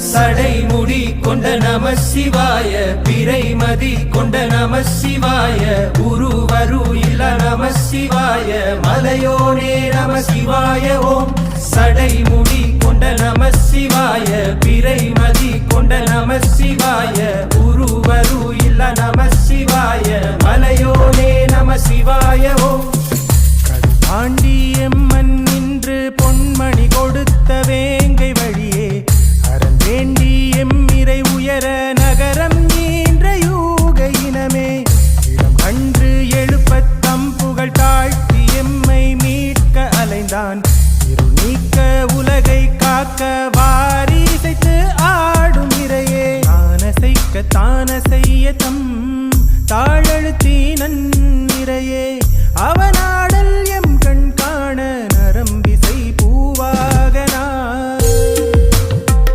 சடைமுடி கொண்ட நம சிவாய பிறைமதி கொண்ட நம சிவாய உருவரு இல்ல நம சிவாய மலையோனே நம சிவாய ஓம் சடைமுடி கொண்ட நம சிவாய பிறைமதி கொண்ட நம சிவாய உருவரு இல்ல நம சிவாய மலையோனே நம சிவாய ஓம் ஆண்டியம்மன் நின்று பொன்மணி கொடுத்த வேங்கை வழியே அரண் வேண்டி எம்மிரை உயர நகரம் நீன்ற யூக இனமே இளம் கன்று எழுப்பத் தம் புகழ் தாழ்த்தி எம்மை மீட்க அலைந்தான் இருள் நீக்க உலகை காக்க வாரிசைத்து ஆடும் இறையே தான செய்ய தம்